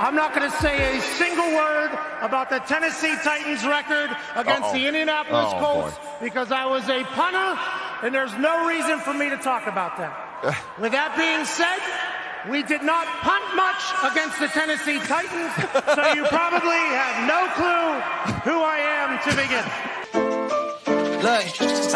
I'm not going to say a single word about the Tennessee Titans record against the Indianapolis Colts because I was a punter, and there's no reason for me to talk about that. With that being said, we did not punt much against the Tennessee Titans, so you probably have no clue who I am to begin. Look,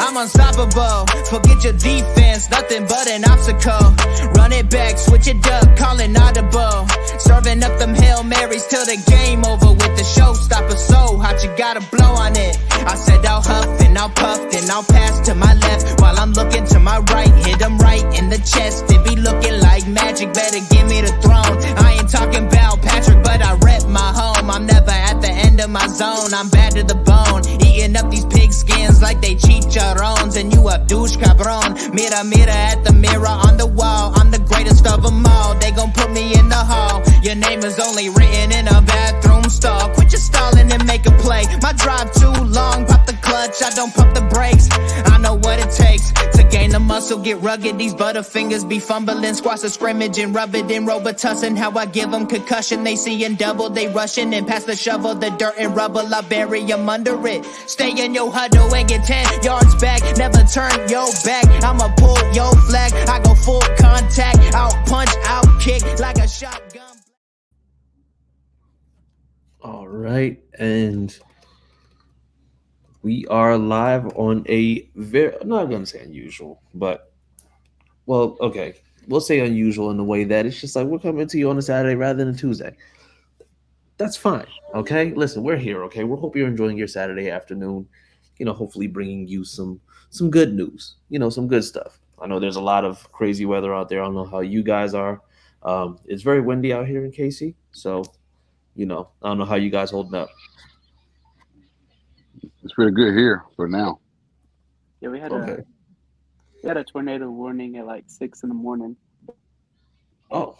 I'm unstoppable. Forget your defense, nothing but an obstacle. Run it back, switch it up, call it audible. Serving up them Hail Marys till the game over with the showstopper. So hot, you gotta blow on it. I said I'll huff and I'll puff, then I'll pass to my left while I'm looking to my right. Hit them right in the chest. It be looking like magic, better give me the throne. I ain't talking about Patrick, but I rep my home. I'm never at the end of my zone. I'm bad to the bone, eating up these pig skins like they chicharrones, and you a douche cabron. Mira, mira at the mirror on the wall. I'm the greatest of them all. They gon' put me in the hall. Your name is only written in a bathroom stall. Quit your stalling and make a play. My drive too long, pop the clutch, I don't pump the brakes. I know what it takes to gain the muscle, get rugged. These butterfingers be fumbling, squash the scrimmage and rub it in Robitussin. How I give them concussion, they seeing double, they rushing and pass the shovel, the dirt and rubble, I bury them under it. Stay in your huddle and get 10 yards back, never turn your back. I'ma pull your flag, I go full contact, out punch, out kick like a shotgun. All right, and we are live on a very, I'm not going to say unusual, but, well, okay, we'll say unusual in the way that it's just like we're coming to you on a Saturday rather than a Tuesday. That's fine, okay? Listen, we're here, okay? We hope you're enjoying your Saturday afternoon, hopefully bringing you some good news, some good stuff. I know there's a lot of crazy weather out there. I don't know how you guys are. It's very windy out here in KC, so, I don't know how you guys holding up. It's pretty good here for now. Yeah, we had a tornado warning at like 6 in. Oh,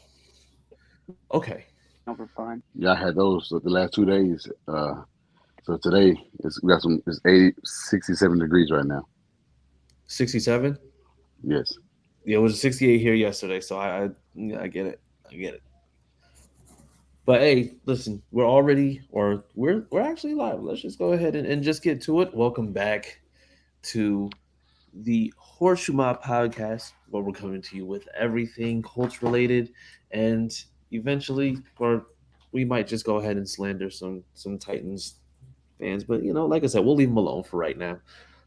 okay. We're fine. Yeah, I had those the last 2 days. So today it's 67 degrees right now. 67? Yes. Yeah, it was 68 here yesterday, so I get it. I get it. But hey, listen, we're actually live. Let's just go ahead and just get to it. Welcome back to the Horseshoe Mob Podcast, where we're coming to you with everything Colts related, and eventually, or we might just go ahead and slander some Titans fans. But like I said, we'll leave them alone for right now.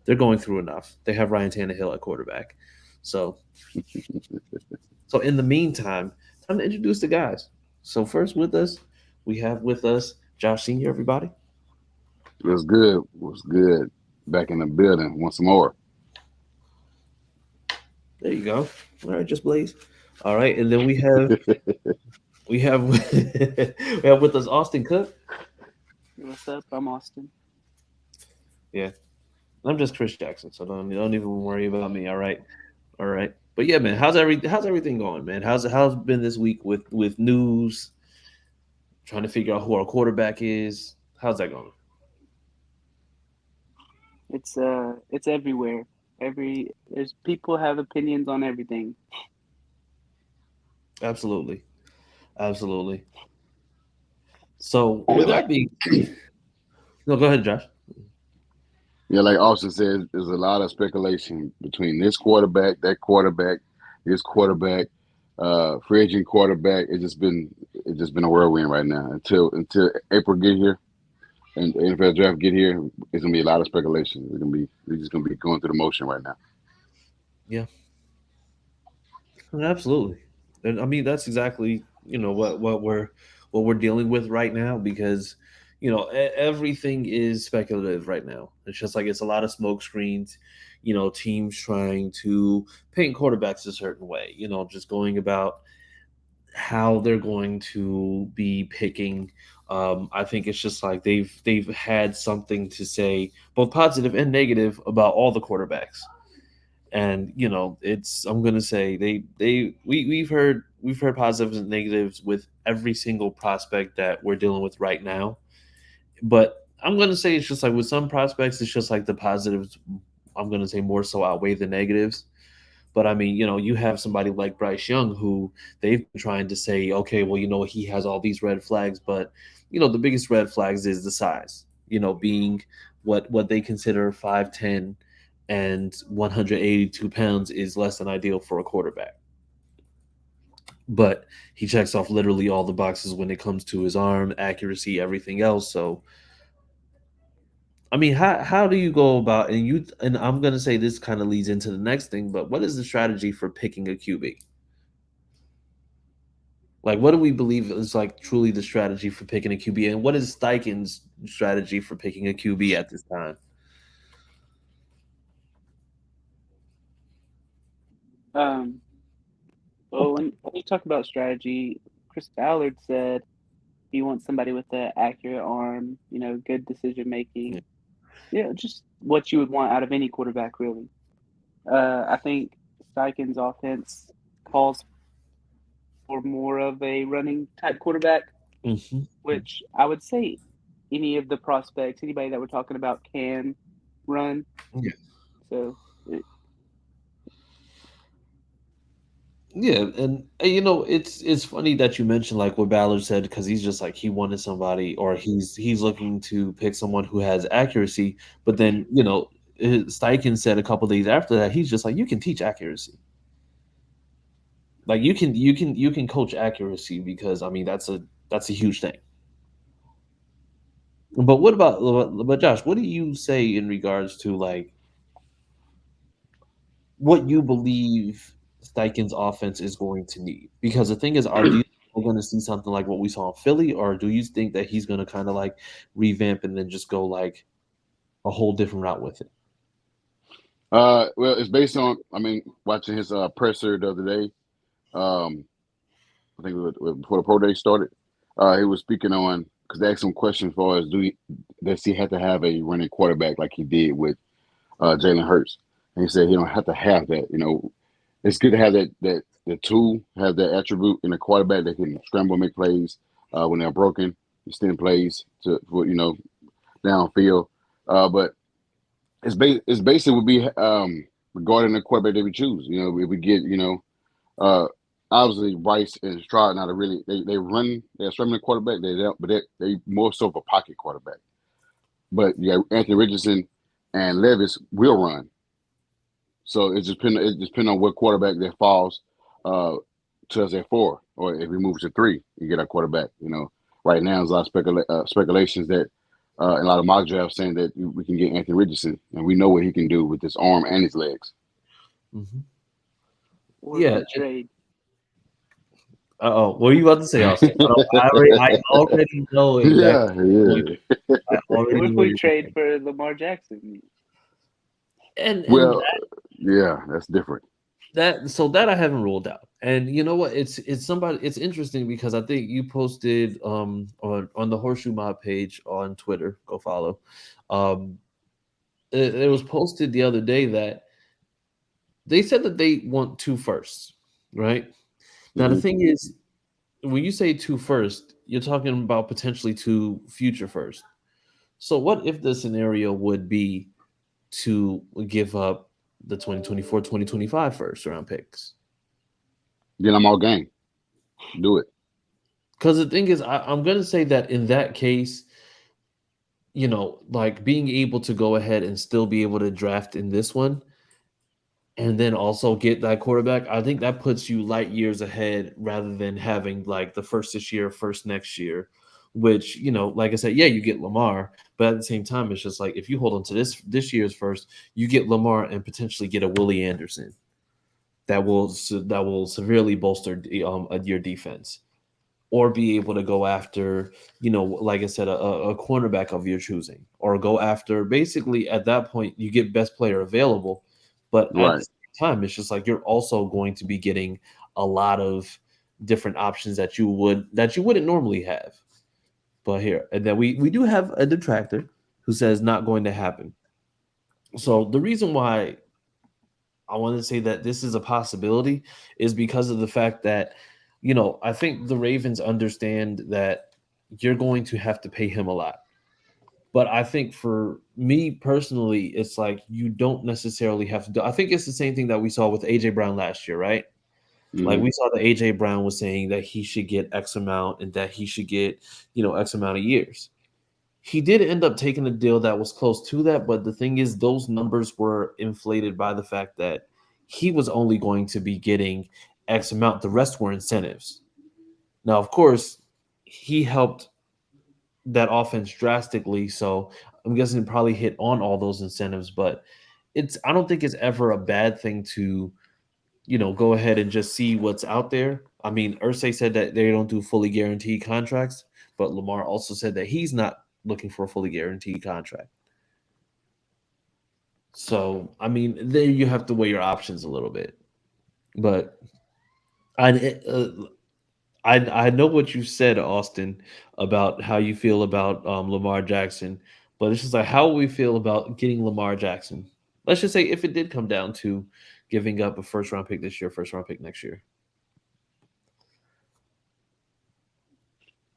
They're going through enough. They have Ryan Tannehill at quarterback. So in the meantime, time to introduce the guys. So first with us, we have with us Josh Sr., everybody. What's good? What's good? Back in the building once more. There you go. All right, just Blaze. All right, and then we have we have with us Austin Cook. What's up? I'm Austin. Yeah. I'm just Chris Jackson, so don't even worry about me, all right? All right. But yeah, man, how's everything going, man? How's been this week with news? Trying to figure out who our quarterback is. How's that going? It's everywhere. There's people have opinions on everything. Absolutely. So with that being, no, go ahead, Josh. Yeah, like Austin said, there's a lot of speculation between this quarterback, that quarterback, this quarterback, free agent quarterback. It's just been a whirlwind right now until April get here and the NFL draft get here. It's gonna be a lot of speculation. We're just gonna be going through the motion right now. Yeah, absolutely. And I mean that's exactly what we're dealing with right now because everything is speculative right now. It's just like it's a lot of smoke screens, teams trying to paint quarterbacks a certain way, just going about how they're going to be picking. I think it's just like they've had something to say, both positive and negative, about all the quarterbacks. And I'm gonna say we've heard positives and negatives with every single prospect that we're dealing with right now. But I'm going to say it's just like with some prospects, it's just like the positives, I'm going to say more so outweigh the negatives. But I mean, you have somebody like Bryce Young who they've been trying to say, okay, well, he has all these red flags, but the biggest red flags is the size. Being what they consider 5'10" and 182 pounds is less than ideal for a quarterback. But he checks off literally all the boxes when it comes to his arm, accuracy, everything else. So I mean, how do you go about and I'm gonna say this kind of leads into the next thing, but what is the strategy for picking a QB? Like, what do we believe is like truly the strategy for picking a QB, and what is Steichen's strategy for picking a QB at this time? Well, when you talk about strategy, Chris Ballard said he wants somebody with an accurate arm, good decision making. Yeah, just what you would want out of any quarterback, really. I think Steichen's offense calls for more of a running type quarterback, which I would say any of the prospects, anybody that we're talking about can run. Yeah. So. Yeah, and it's funny that you mentioned like what Ballard said, because he's just like he wanted somebody, or he's looking to pick someone who has accuracy. But then Steichen said a couple days after that, he's just like, you can teach accuracy. Like you can coach accuracy, because I mean that's a huge thing. But but Josh, what do you say in regards to like what you believe Steichen's offense is going to need? Because the thing is, are you going to see something like what we saw in Philly, or do you think that he's going to kind of like revamp and then just go like a whole different route with it? Well, it's based on, watching his presser the other day. I think it was before the pro day started. He was speaking on, because they asked him questions as far as does he have to have a running quarterback like he did with Jalen Hurts, and he said he don't have to have that. It's good to have that the tool, have that attribute in a quarterback that can scramble, make plays when they're broken, extend plays for downfield. But it's basically would be regarding the quarterback that we choose. If we get obviously Bryce and Stroud not a really they're scrambling quarterback. They more so of a pocket quarterback. But Anthony Richardson and Levis will run. So it depends on what quarterback that falls to us at 4, or if we move to 3 and get our quarterback. Right now there's a lot of speculations that a lot of mock drafts saying that we can get Anthony Richardson, and we know what he can do with his arm and his legs. Mm-hmm. Or trade. What are you about to say, Austin? I already know exactly. Yeah. What if we trade for Lamar Jackson? And that's different. That I haven't ruled out. And you know what? It's interesting because I think you posted on the Horseshoe Mob page on Twitter. Go follow. It was posted the other day that they said that they want 2 firsts, right? Now the thing is, when you say 2 first, you're talking about potentially 2 future first. So what if the scenario would be to give up the 2024, 2025 first round picks? Then I'm all game. Do it. Because the thing is, I'm going to say that in that case, like being able to go ahead and still be able to draft in this one and then also get that quarterback, I think that puts you light years ahead rather than having like the first this year, first next year, which, like I said, yeah, you get Lamar, but at the same time, it's just like if you hold on to this year's first, you get Lamar and potentially get a Willie Anderson that will severely bolster your defense, or be able to go after, like I said, a cornerback of your choosing, or go after, basically at that point, you get best player available. But at the same time, it's just like you're also going to be getting a lot of different options that you wouldn't normally have. But here, and then we do have a detractor who says not going to happen. So the reason why I want to say that this is a possibility is because of the fact that, I think the Ravens understand that you're going to have to pay him a lot. But I think for me personally, it's like you don't necessarily have to do. I think it's the same thing that we saw with AJ Brown last year, right? Like Hmm. we saw that AJ Brown was saying that he should get X amount and that he should get, X amount of years. He did end up taking a deal that was close to that, but the thing is, those numbers were inflated by the fact that he was only going to be getting X amount. The rest were incentives. Now, of course, he helped that offense drastically, so I'm guessing it probably hit on all those incentives. But I don't think it's ever a bad thing to go ahead and just see what's out there. I mean, Ursay said that they don't do fully guaranteed contracts, but Lamar also said that he's not looking for a fully guaranteed contract. So, I mean, there you have to weigh your options a little bit. But I I know what you said, Austin, about how you feel about Lamar Jackson, but it's just like how we feel about getting Lamar Jackson. Let's just say if it did come down to giving up a first round pick this year, first round pick next year.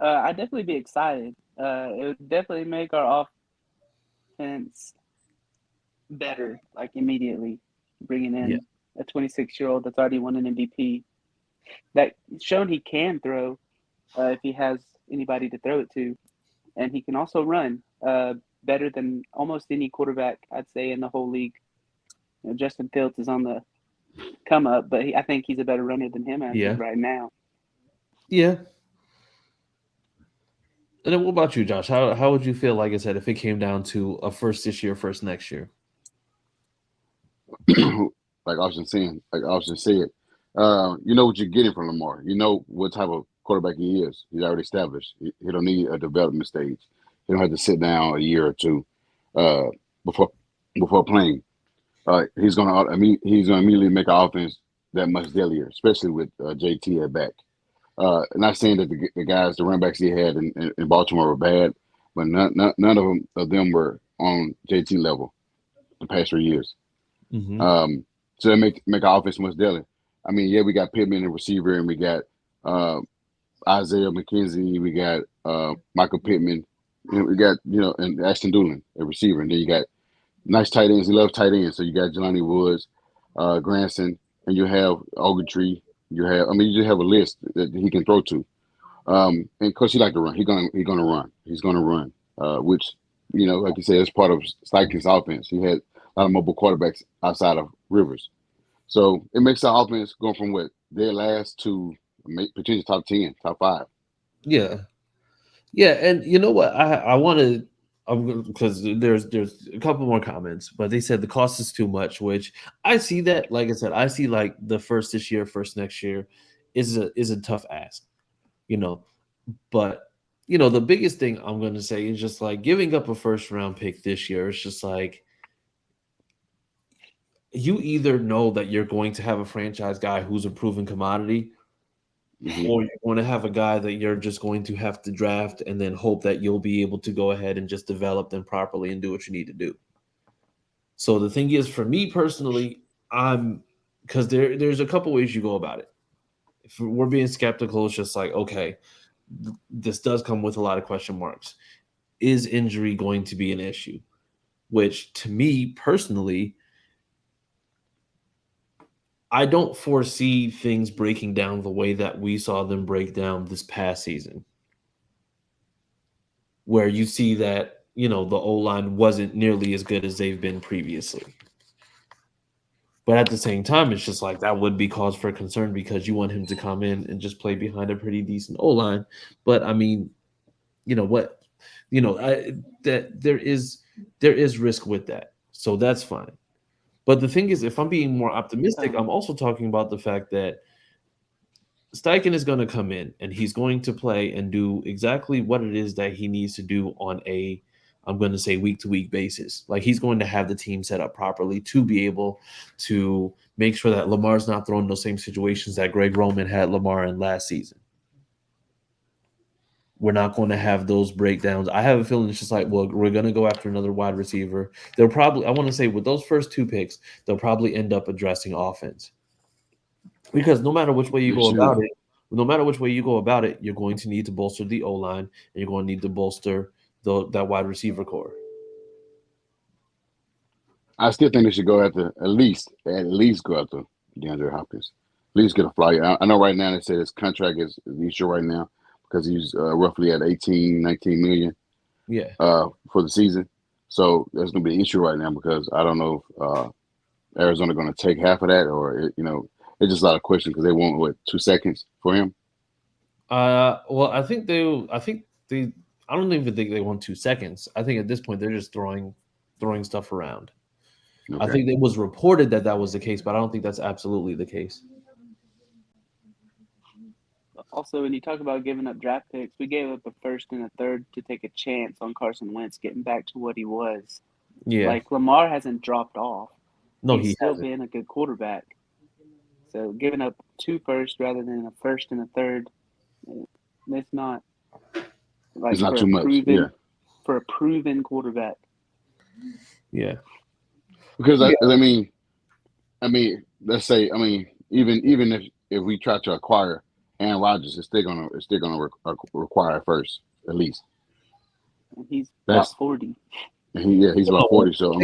I'd definitely be excited. It would definitely make our offense better, like immediately. Bringing Yeah. in a 26-year-old that's already won an MVP, that shown he can throw if he has anybody to throw it to, and he can also run better than almost any quarterback I'd say in the whole league. Justin Fields is on the come up, but I think he's a better runner than him as Yeah. of right now. Yeah. And then what about you, Josh? How would you feel, like I said, if it came down to a first this year, first next year? Like Austin said, you know what you're getting from Lamar. You know what type of quarterback he is. He's already established. He don't need a development stage. He don't have to sit down a year or two uh, before playing. He's gonna immediately make our offense that much deadlier, especially with JT at back. Not saying that the run backs he had in Baltimore were bad, but none of them were on JT level the past 3 years. Mm-hmm. So that make our offense much deadly. I mean, yeah, we got Pittman in receiver, and we got uh, Isaiah McKenzie, we got Michael Pittman, and we got and Ashton Doolin at receiver, and then you got nice tight ends. He loves tight ends, so you got Jelani Woods, Granson, and you have Ogletree. You just have a list that he can throw to. And of course, he like to run. He's gonna run. He's gonna run. Which like you said, it's part of Steichen's offense. He had a lot of mobile quarterbacks outside of Rivers, so it makes our offense go from what dead last to potentially top 10, top 5. Yeah. Yeah, and you know what? I want to because there's a couple more comments, but they said the cost is too much, which I see that. Like I said, I see like the first this year, first next year is a tough ask, you know. But the biggest thing I'm going to say is just like giving up a first round pick this year. It's just like you either know that you're going to have a franchise guy who's a proven commodity, Mm-hmm. or you're going to have a guy that you're just going to have to draft and then hope that you'll be able to go ahead and just develop them properly and do what you need to do. So the thing is, for me personally, because there's a couple ways you go about it. If we're being skeptical, it's just like, okay, this does come with a lot of question marks. Is injury going to be an issue? Which to me personally, I don't foresee things breaking down the way that we saw them break down this past season, where you see that, the O-line wasn't nearly as good as they've been previously. But at the same time, it's just like that would be cause for concern because you want him to come in and just play behind a pretty decent O-line. But I mean, what, that there is risk with that. So that's fine. But the thing is, if I'm being more optimistic, I'm also talking about the fact that Steichen is going to come in and he's going to play and do exactly what it is that he needs to do on a, I'm going to say, week-to-week basis. Like he's going to have the team set up properly to be able to make sure that Lamar's not thrown in those same situations that Greg Roman had Lamar in last season. We're not going to have those breakdowns. I have a feeling it's just like, well, we're going to go after another wide receiver. They'll probably, I want to say with those first 2 picks, they'll probably end up addressing offense. Because no matter which way you go about it, you're going to need to bolster the O-line and you're going to need to bolster that wide receiver core. I still think they should go after at least go after DeAndre Hopkins. At least get a flyer. I know right now they say his contract is the issue right now because he's roughly at 18, 19 million Yeah. For the season. So there's going to be an issue right now because I don't know if Arizona going to take half of that or, it's just a lot of questions because they want, 2 seconds for him? Well, I don't even think they want 2 seconds. I think at this point they're just throwing stuff around. Okay. I think it was reported that was the case, but I don't think that's absolutely the case. Also, when you talk about giving up draft picks, we gave up a first and a third to take a chance on Carson Wentz getting back to what he was. Yeah. Like, Lamar hasn't dropped off. No, He's still hasn't. been a good quarterback. So giving up 2 firsts rather than a first and a third, it's not like it's not too much. For a proven quarterback. Yeah. Because I mean, let's say, even if we try to acquire Aaron Rodgers, it's still gonna require first at least. And he's about 40. He's about 40. So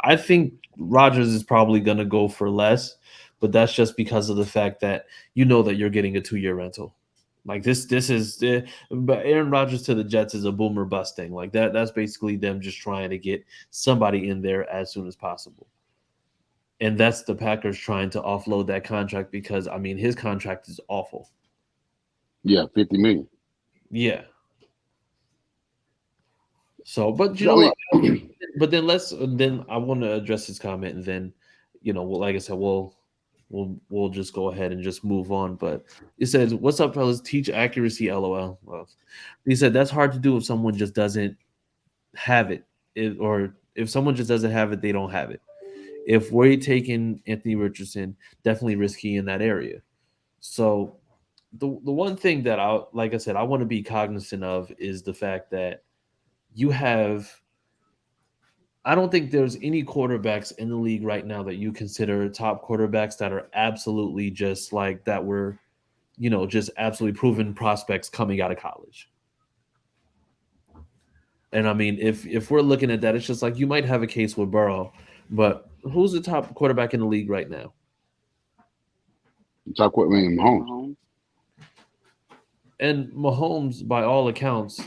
I think Rodgers is probably gonna go for less, but that's just because of the fact that that you're getting a 2-year rental. Like this is but Aaron Rodgers to the Jets is a boomer bust thing. Like that's basically them just trying to get somebody in there as soon as possible. And that's the Packers trying to offload that contract because his contract is awful. Yeah, $50 million. Yeah. So, but what? But then I want to address his comment, and then, like I said, we'll just go ahead and just move on. But it says, "What's up, fellas? Teach accuracy, LOL." Well, he said that's hard to do if someone just doesn't have it, or if someone just doesn't have it, they don't have it. If we're taking Anthony Richardson, definitely risky in that area. So the one thing that I want to be cognizant of is the fact that I don't think there's any quarterbacks in the league right now that you consider top quarterbacks that are absolutely just like that were, just absolutely proven prospects coming out of college. And if we're looking at that, it's just like you might have a case with Burrow, but who's the top quarterback in the league right now? Top quarterback, Mahomes. And Mahomes, by all accounts,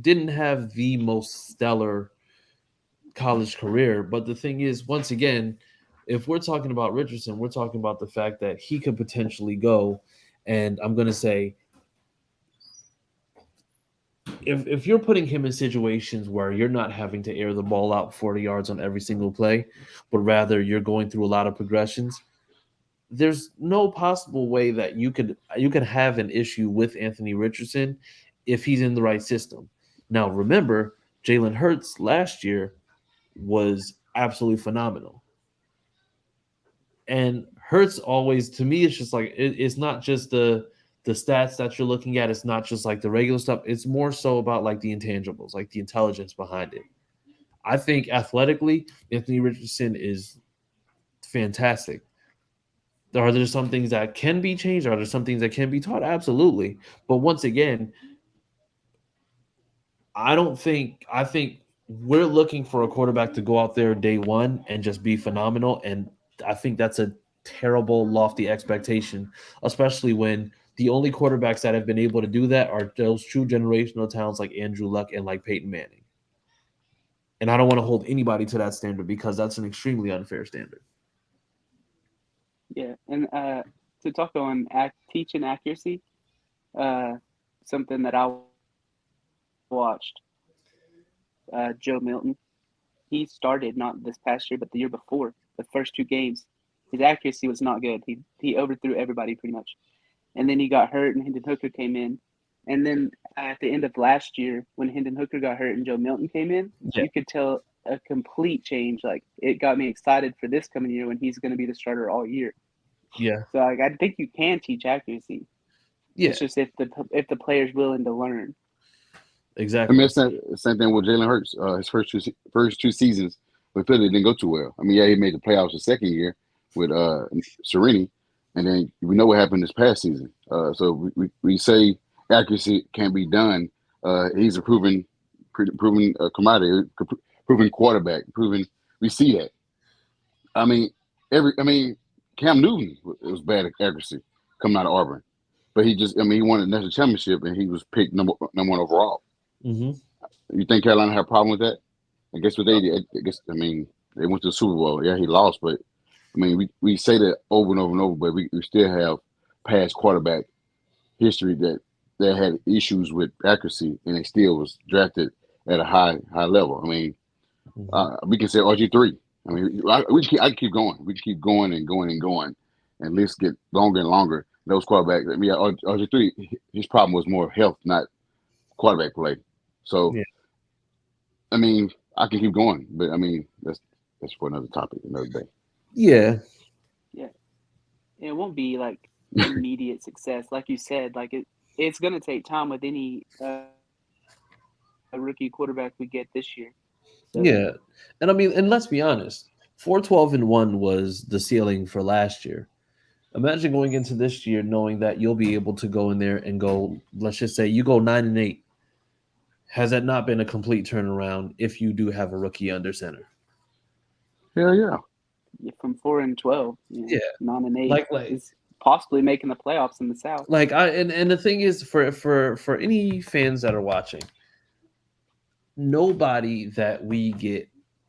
didn't have the most stellar college career. But the thing is, once again, if we're talking about Richardson, we're talking about the fact that he could potentially go. And I'm going to say, if you're putting him in situations where you're not having to air the ball out 40 yards on every single play, but rather you're going through a lot of progressions, there's no possible way that you could have an issue with Anthony Richardson if he's in the right system. Now, remember, Jalen Hurts last year was absolutely phenomenal. And Hurts always, to me, it's just like it's not just the stats that you're looking at. It's not just like the regular stuff. It's more so about like the intangibles, like the intelligence behind it. I think athletically, Anthony Richardson is fantastic. Are there some things that can be changed? Are there some things that can be taught? Absolutely. But once again, I think we're looking for a quarterback to go out there day one and just be phenomenal. And I think that's a terrible, lofty expectation, especially when the only quarterbacks that have been able to do that are those true generational talents like Andrew Luck and like Peyton Manning. And I don't want to hold anybody to that standard because that's an extremely unfair standard. Yeah, and to talk on teaching accuracy, something that I watched, Joe Milton, he started not this past year, but the year before, the first 2 games, his accuracy was not good. He overthrew everybody pretty much. And then he got hurt and Hendon Hooker came in. And then at the end of last year, when Hendon Hooker got hurt and Joe Milton came in, you could tell a complete change. Like, it got me excited for this coming year when he's going to be the starter all year. Yeah. So I think you can teach accuracy. Yeah. It's just if the player's willing to learn. Exactly. I mean, it's the same thing with Jalen Hurts. His first two seasons with Philly didn't go too well. I mean, yeah, he made the playoffs the second year with Serini, and then we know what happened this past season. So we say accuracy can be done, He's a proven commodity, proven quarterback. We see that. I mean, Cam Newton was bad at accuracy coming out of Auburn, but he won the national championship and he was picked number one overall. Mm-hmm. You think Carolina had a problem with that? I guess what they did. They went to the Super Bowl. Yeah, he lost, but we say that over and over and over, but we still have past quarterback history that had issues with accuracy, and they still was drafted at a high level. We can say RG3. I can keep going. We can keep going and going and going, and lists get longer and longer. Those quarterbacks. RG3, his problem was more health, not quarterback play. So, yeah. I can keep going, but that's for another topic, another day. Yeah. It won't be like immediate success, like you said. Like it's going to take time with any rookie quarterback we get this year. So. Yeah, and let's be honest, 4-12-1 was the ceiling for last year. Imagine going into this year knowing that you'll be able to go in there and go. Let's just say you go 9-8. Has that not been a complete turnaround if you do have a rookie under center? Hell yeah. From 4-12, 9-8, like is possibly making the playoffs in the South. And the thing is, for any fans that are watching, nobody that we get,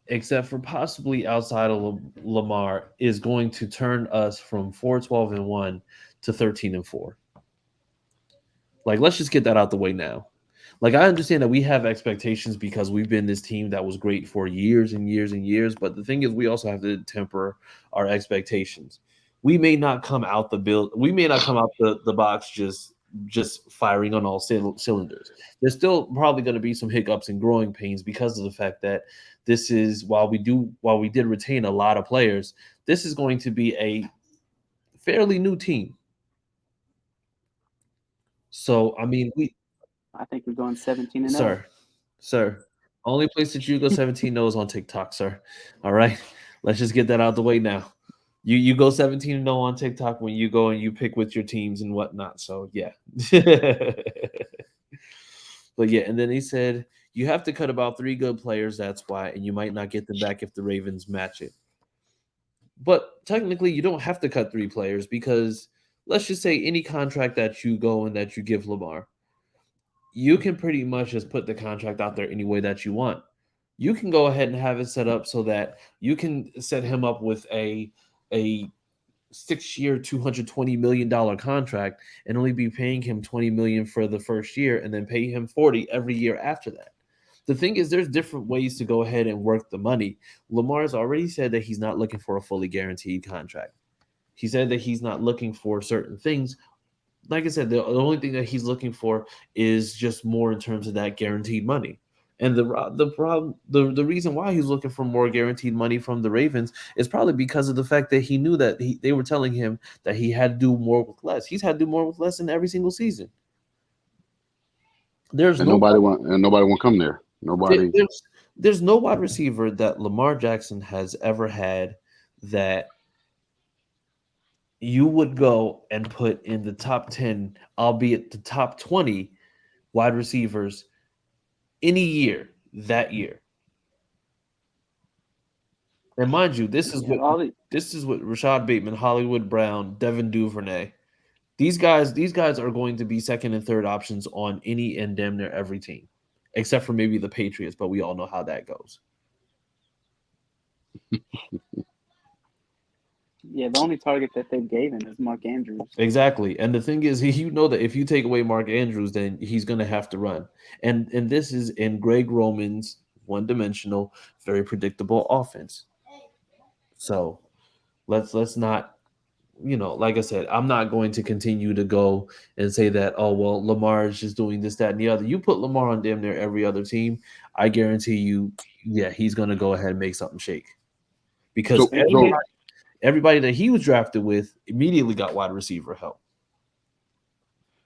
except for possibly outside of Lamar, is going to turn us from 4-12-1 to 13-4. Like, let's just get that out the way now. Like, I understand that we have expectations because we've been this team that was great for years and years and years. But the thing is, we also have to temper our expectations. We may not come out the box just firing on all cylinders. There's still probably going to be some hiccups and growing pains because of the fact that this is, while we did retain a lot of players, this is going to be a fairly new team. So, I think we're going 17-0. Sir, only place that you go 17-0 is on TikTok, sir. All right, let's just get that out the way now. You go 17-0 on TikTok when you go and you pick with your teams and whatnot. So yeah, but yeah, and then he said you have to cut about 3 good players. That's why, and you might not get them back if the Ravens match it. But technically, you don't have to cut 3 players because let's just say any contract that you go and that you give Lamar, you can pretty much just put the contract out there any way that you want. You can go ahead and have it set up so that you can set him up with a 6-year, $220 million contract and only be paying him $20 million for the first year and then pay him $40 every year after that. The thing is, there's different ways to go ahead and work the money. Lamar's already said that he's not looking for a fully guaranteed contract. He said that he's not looking for certain things. Like I said, the only thing that he's looking for is just more in terms of that guaranteed money. And the reason why he's looking for more guaranteed money from the Ravens is probably because of the fact that he knew that they were telling him that he had to do more with less. He's had to do more with less in every single season. Nobody want come there. There's no wide receiver that Lamar Jackson has ever had that you would go and put in the top 10, albeit the top 20 wide receivers any year that year. And mind you, this is what Rashad Bateman, Hollywood Brown, Devin Duvernay. These guys are going to be second and third options on any and damn near every team, except for maybe the Patriots, but we all know how that goes. Yeah, the only target that they gave him is Mark Andrews. Exactly. And the thing is, you know that if you take away Mark Andrews, then he's going to have to run. And this is in Greg Roman's one-dimensional, very predictable offense. So let's not, like I said, I'm not going to continue to go and say that, oh, well, Lamar is just doing this, that, and the other. You put Lamar on damn near every other team, I guarantee you, yeah, he's going to go ahead and make something shake. Because everybody that he was drafted with immediately got wide receiver help.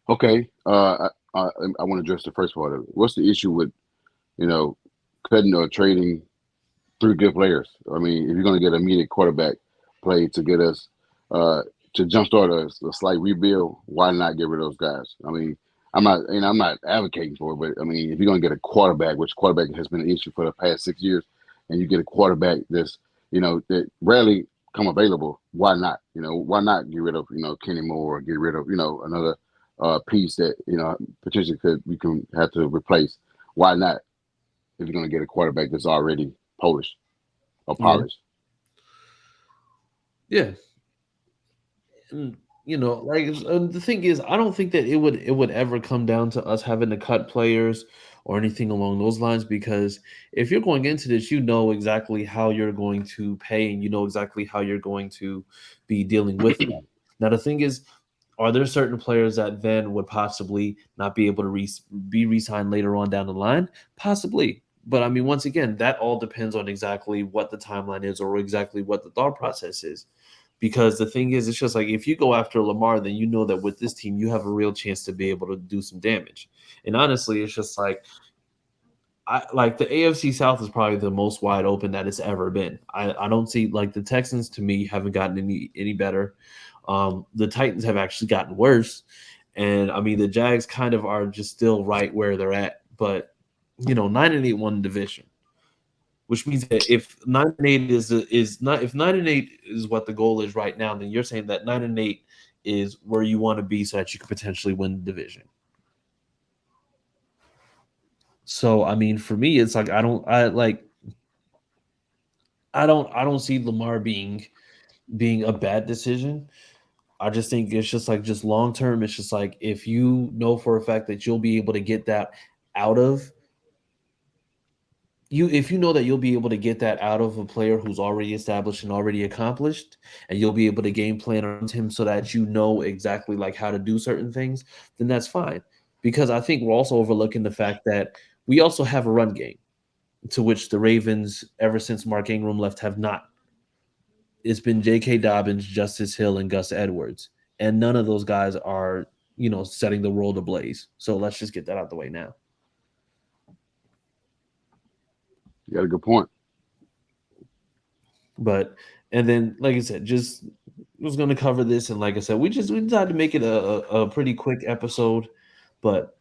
Okay. I want to address the first part of it. What's the issue with, cutting or trading 3 good players? I mean, if you're going to get an immediate quarterback play to get us to jumpstart a slight rebuild, why not get rid of those guys? I mean, I'm not advocating for it, but I mean, if you're going to get a quarterback, which quarterback has been an issue for the past 6 years, and you get a quarterback that's, that rarely come available, why not? Why not get rid of, Kenny Moore, or get rid of, another piece that, potentially we can have to replace. Why not? If you're going to get a quarterback that's already Polish or polished. Yeah. And, the thing is, I don't think that it would ever come down to us having to cut players or anything along those lines, because if you're going into this, you know exactly how you're going to pay, and you know exactly how you're going to be dealing with that. Now, the thing is, are there certain players that then would possibly not be able to be re-signed later on down the line? Possibly. But I mean, once again, that all depends on exactly what the timeline is, or exactly what the thought process is. Because the thing is, it's just like, if you go after Lamar, then you know that with this team, you have a real chance to be able to do some damage. And honestly, it's just like, the AFC South is probably the most wide open that it's ever been. I don't see, like, the Texans, to me, haven't gotten any better. The Titans have actually gotten worse. And I mean, the Jags kind of are just still right where they're at. But 9-8 won the division, which means that if 9-8 if 9-8 is what the goal is right now, then you're saying that 9-8 is where you want to be so that you could potentially win the division. So I mean, for me, it's like I don't see Lamar being a bad decision. I just think it's just long term. It's just like, if you know for a fact that you'll be able to get that out of you, if you know that you'll be able to get that out of a player who's already established and already accomplished, and you'll be able to game plan around him so that you know exactly like how to do certain things, then that's fine. Because I think we're also overlooking the fact that we also have a run game, to which the Ravens, ever since Mark Ingram left, have not. It's been J.K. Dobbins, Justice Hill, and Gus Edwards, and none of those guys are, setting the world ablaze. So let's just get that out the way now. You got a good point. But, and then, like I said, just was going to cover this, and like I said, we decided to make it a pretty quick episode. But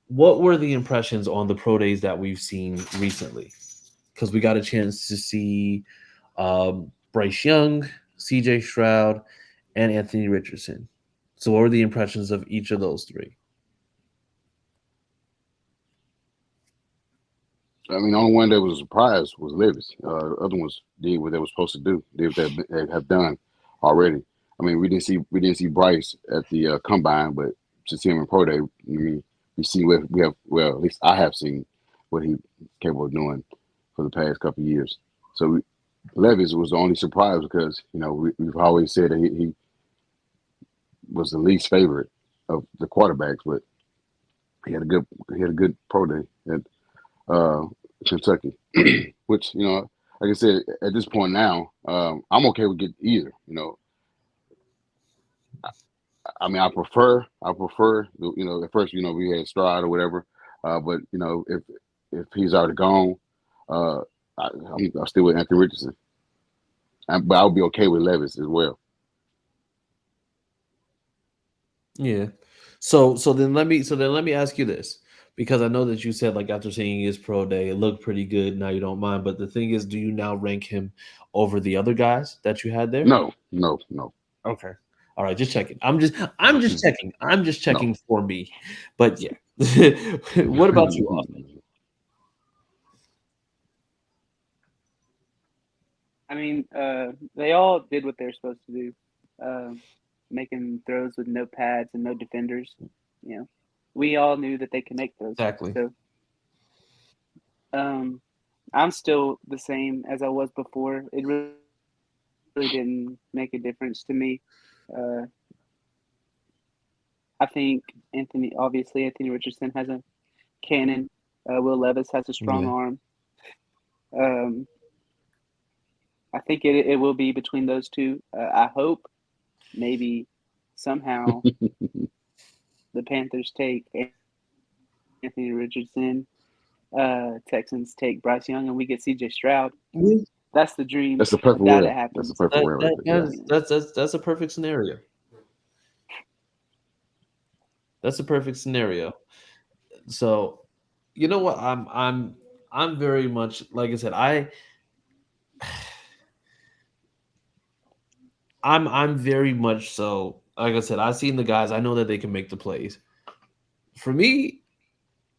what were the impressions on the pro days that we've seen recently? Because we got a chance to see Bryce Young, CJ Stroud, and Anthony Richardson. So what were the impressions of each of those three? I mean, the only one that was a surprise was Levis. The other ones did what they were supposed to do. Did what they have done already. I mean, we didn't see Bryce at the combine, but to see him in pro day, I mean, we see what we have. Well, at least I have seen what he's capable of doing for the past couple of years. So Levis was the only surprise, because we've always said that he was the least favorite of the quarterbacks, but he had a good pro day at Kentucky, which like I said, at this point now, I'm okay with getting either. I mean, I prefer. At first, we had Stroud or whatever, but if he's already gone, I'm still with Anthony Richardson, but I'll be okay with Levis as well. Yeah. So then let me ask you this, because I know that you said, like, after seeing his pro day, it looked pretty good. Now you don't mind, but the thing is, do you now rank him over the other guys that you had there? No. Okay. All right, just checking. I'm just checking. I'm just checking for me. But yeah. What about you, Austin? I mean, they all did what they're supposed to do, making throws with no pads and no defenders. We all knew that they could make those. Exactly. So, I'm still the same as I was before. It really didn't make a difference to me. I think Anthony Richardson has a cannon. Will Levis has a strong arm. I think it will be between those two. I hope maybe somehow the Panthers take Anthony Richardson, Texans take Bryce Young, and we get CJ Stroud. That's the dream. That's the perfect world. Happens. That's the perfect world. That's a perfect scenario. That's a perfect scenario. So, you know what? I'm very much like I said. I'm very much so. Like I said, I've seen the guys. I know that they can make the plays. For me,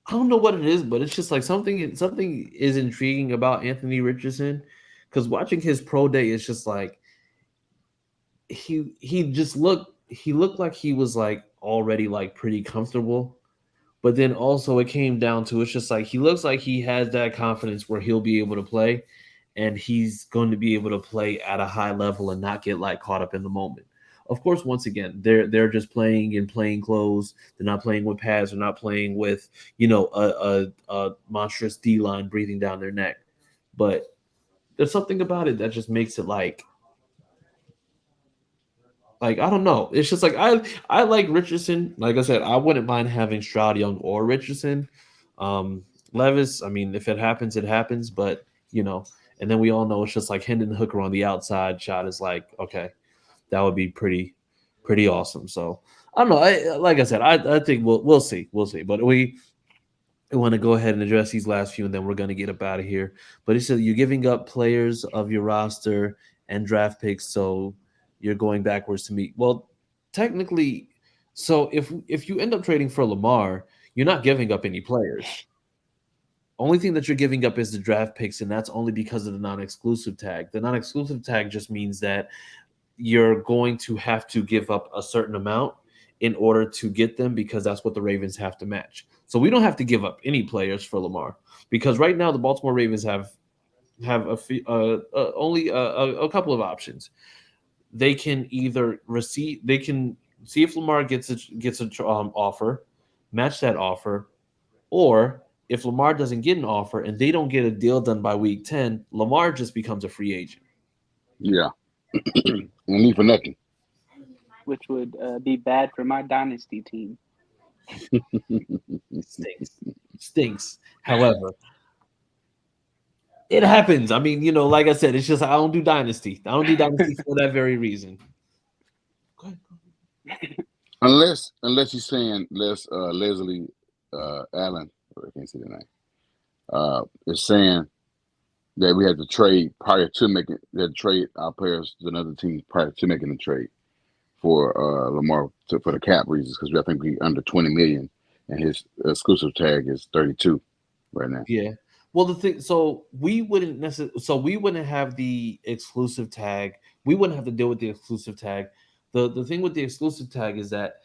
I don't know what it is, but it's just like something is intriguing about Anthony Richardson, because watching his pro day is just like he looked like he was like already like pretty comfortable. But then also it came down to, it's just like he looks like he has that confidence where he'll be able to play, and he's going to be able to play at a high level and not get like caught up in the moment. Of course, once again, they're just playing in plain clothes. They're not playing with pads. They're not playing with a monstrous D line breathing down their neck. But there's something about it that just makes it like I don't know. It's just like I like Richardson. Like I said, I wouldn't mind having Stroud Young or Richardson. Levis, I mean, if it happens, it happens. But and then we all know it's just like Hendon Hooker on the outside shot is like, okay, that would be pretty awesome. So I don't know. Like I said, I think we'll see. But we want to go ahead and address these last few, and then we're going to get up out of here. But he said you're giving up players of your roster and draft picks, so you're going backwards to me. Well, technically, so if you end up trading for Lamar, you're not giving up any players. Only thing that you're giving up is the draft picks, and that's only because of the non-exclusive tag. The non-exclusive tag just means that you're going to have to give up a certain amount in order to get them, because that's what the Ravens have to match. So we don't have to give up any players for Lamar, because right now the Baltimore Ravens have only a couple of options. They can either they can see if Lamar gets a offer, match that offer, or if Lamar doesn't get an offer and they don't get a deal done by week 10, Lamar just becomes a free agent. Yeah. No need for nothing. Which would be bad for my dynasty team. Stinks. However, it happens. I mean, like I said, it's just I don't do dynasty. I don't do dynasty for that very reason. Go ahead. Unless you're saying Leslie Allen, I can't say the name, is saying that we had to trade prior to trade our players to another team prior to making the trade for Lamar for the cap reasons, because I think we under 20 million and his exclusive tag is 32 right now. Yeah. Well, the thing, so we wouldn't have the exclusive tag. We wouldn't have to deal with the exclusive tag. The thing with the exclusive tag is that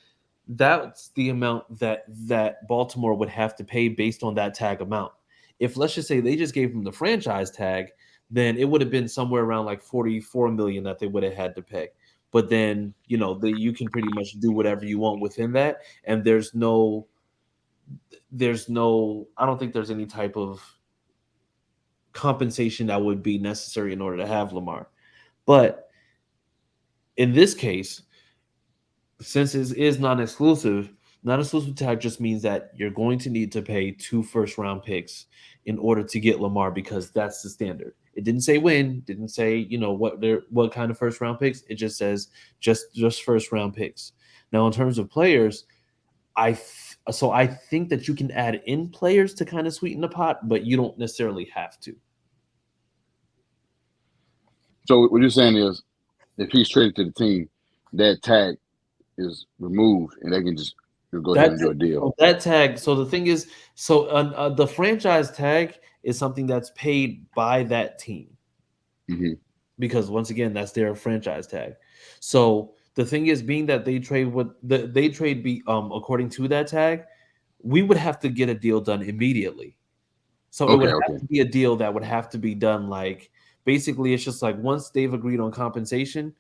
that's the amount that Baltimore would have to pay based on that tag amount. If let's just say they just gave him the franchise tag, then it would have been somewhere around like 44 million that they would have had to pay. But then, you can pretty much do whatever you want within that. And there's no, I don't think there's any type of compensation that would be necessary in order to have Lamar. But in this case, since it is non-exclusive tag just means that you're going to need to pay 2 first-round picks in order to get Lamar, because that's the standard. It didn't say when, didn't say, what kind of first-round picks. It just says just first-round picks. Now, in terms of players, I think that you can add in players to kind of sweeten the pot, but you don't necessarily have to. So what you're saying is, if he's traded to the team, that tag is removed, and they can just go ahead and do a deal. That tag. So the thing is, the franchise tag is something that's paid by that team, because once again, that's their franchise tag. So the thing is, being that they trade according to that tag, we would have to get a deal done immediately. So it would have to be a deal that would have to be done like, basically, it's just like once they've agreed on compensation,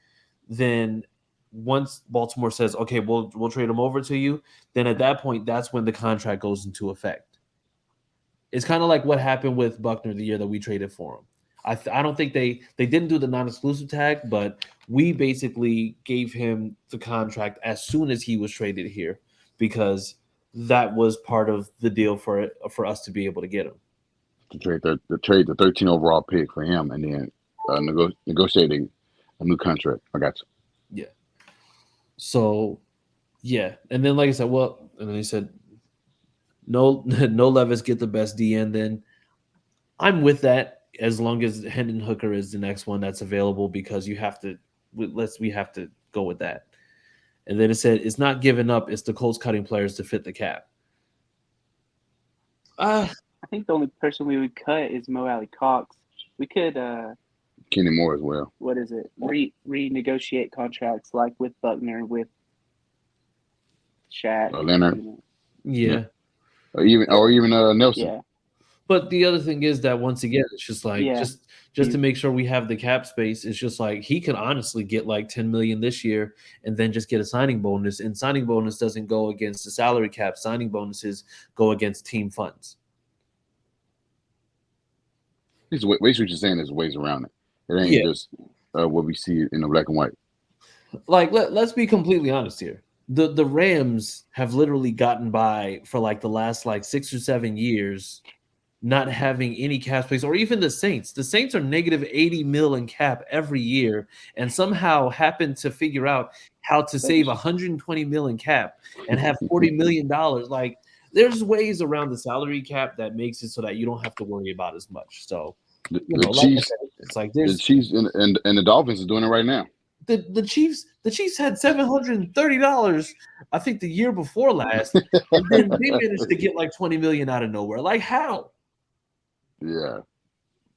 then once Baltimore says, okay, we'll trade him over to you, then at that point, that's when the contract goes into effect. It's kind of like what happened with Buckner the year that we traded for him. I don't think they didn't do the non-exclusive tag, but we basically gave him the contract as soon as he was traded here, because that was part of the deal for us to be able to get him. To trade the 13 overall pick for him, and then negotiating a new contract. I got you. Yeah. So Yeah, and then like I said, well, and then he said no, no Levis get the best DN. Then I'm with that as long as Hendon Hooker is the next one that's available because you have to we have to go with that. And then it said it's not giving up; it's the Colts cutting players to fit the cap. Uh I think the only person we would cut is Mo Alley Cox. We could, Kenny Moore as well. what is it? Renegotiate contracts like with Buckner, with Shaq, Leonard. you know. yeah. Or even Nelson. Yeah, But the other thing is that once again, it's just like Yeah. just to make sure we have the cap space. It's just like he could honestly get like 10 million this year and then just get a signing bonus. And signing bonus doesn't go against the salary cap. Signing bonuses go against team funds. Basically, what you're saying is ways around it. It ain't just what we see in the black and white. Like let's be completely honest here. The Rams have literally gotten by for like the last like 6 or 7 years not having any cap space, or even the Saints. The Saints are negative 80 mil in cap every year and somehow happen to figure out how to save 120 mil in cap and have $40 million. Like there's ways around the salary cap that makes it so that you don't have to worry about as much. So The Chiefs, it's like the there's Chiefs and the Dolphins are doing it right now. the Chiefs had $730, I think the year before last, and then they managed to get like 20 million out of nowhere. Like how? Yeah.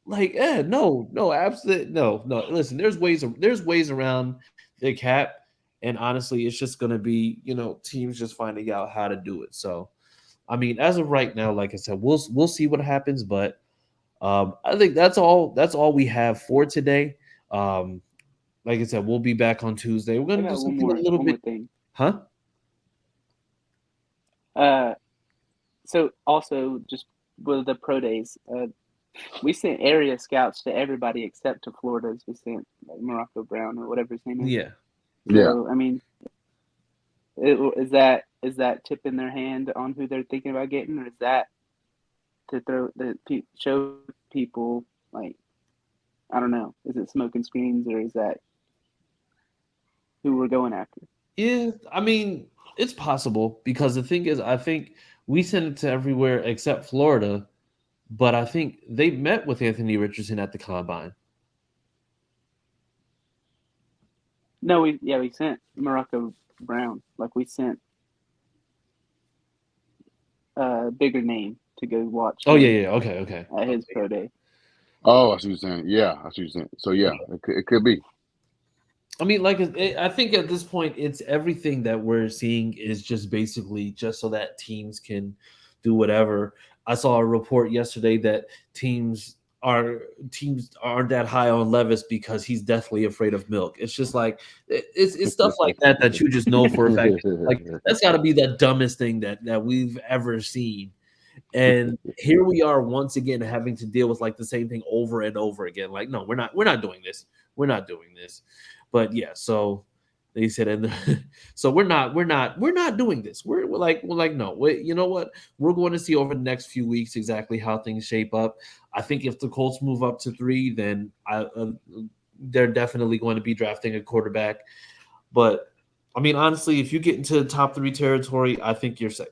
Like, no, absolutely no. Listen, there's ways around the cap, and honestly, it's just gonna be teams just finding out how to do it. So, I mean, as of right now, like I said, we'll see what happens, but I think that's all we have for today. Like I said, we'll be back on Tuesday. We're gonna do something a little one bit, more thing. huh? So also just with the pro days, we sent area scouts to everybody except to Florida's. We sent like Morocco Brown or whatever his name is. Yeah. So, I mean, is that tipping their hand on who they're thinking about getting, or is that to show people like, I don't know, is it smoke and screens, or is that who we're going after? Yeah, I mean, it's possible because the thing is, I think we sent it to everywhere except Florida, but I think they met with Anthony Richardson at the combine. No, we sent Morocco Brown. Like we sent a bigger name to go watch. Oh yeah, okay. At his pro day. Oh, I see what you're saying. Yeah, I see what you're saying. So yeah, it could be. I mean, like I think at this point, it's everything that we're seeing is just basically just so that teams can do whatever. I saw a report yesterday that teams aren't that high on Levis because he's deathly afraid of milk. It's just like it's stuff like that you just know for a fact. Like that's got to be the dumbest thing that we've ever seen. And here we are once again having to deal with like the same thing over and over again. Like, no, we're not doing this. We're not doing this. But yeah, so they said, and so we're not doing this. We're like no. You know what? We're going to see over the next few weeks exactly how things shape up. I think if the Colts move up to 3, then they're definitely going to be drafting a quarterback. But I mean, honestly, if you get into the top 3 territory, I think you're safe.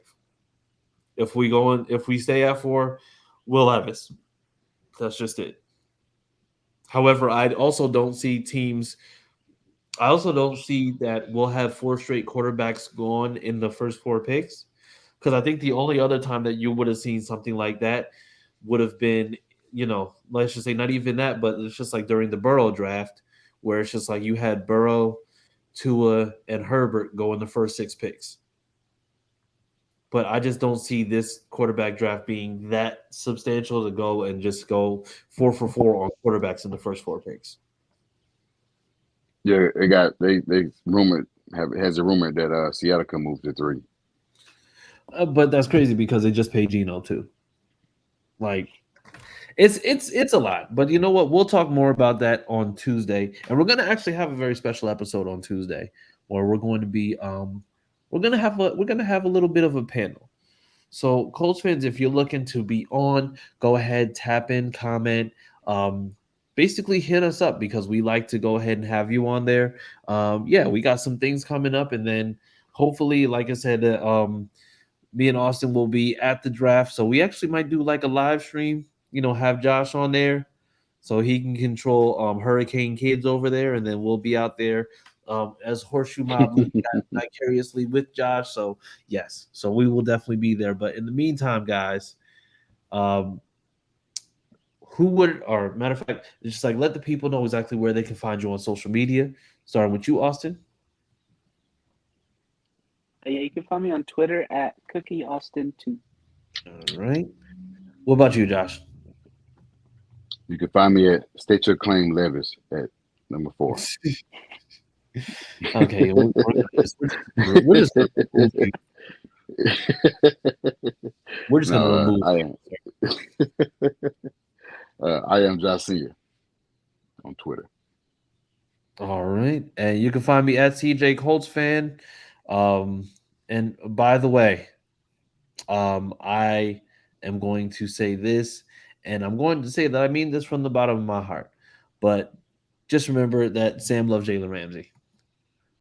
If we stay at 4, Will Levis. That's just it. However, I also don't see that we'll have 4 straight quarterbacks gone in the first 4 picks, because I think the only other time that you would have seen something like that would have been, let's just say not even that, but it's just like during the Burrow draft, where it's just like you had Burrow, Tua, and Herbert go in the first 6 picks. But I just don't see this quarterback draft being that substantial to go and just go 4 for 4 on quarterbacks in the first 4 picks. Yeah, they has a rumor that Seattle can move to 3. But that's crazy because they just paid Geno too. Like, it's a lot. But you know what? We'll talk more about that on Tuesday, and we're gonna actually have a very special episode on Tuesday, where we're going to be we're gonna have a little bit of a panel. So, Colts fans, if you're looking to be on, go ahead, tap in, comment. Basically hit us up because we like to go ahead and have you on there. We got some things coming up, and then hopefully, like I said, me and Austin will be at the draft, so we actually might do like a live stream. Have Josh on there, so he can control Hurricane Kids over there, and then we'll be out there as Horseshoe Mob vicariously with Josh. So yes, so we will definitely be there. But in the meantime, guys, um, who would, or matter of fact, just like let the people know exactly where they can find you on social media. Starting with you, Austin. Yeah, you can find me on Twitter at CookieAustin2. All right. What about you, Josh? You can find me at State Your Claim Levis at number 4. Okay, we're just going to remove. I am Josiah on Twitter. All right, and you can find me at CJ Colts fan. And by the way, I am going to say this, and I'm going to say that I mean this from the bottom of my heart. But just remember that Sam loves Jalen Ramsey.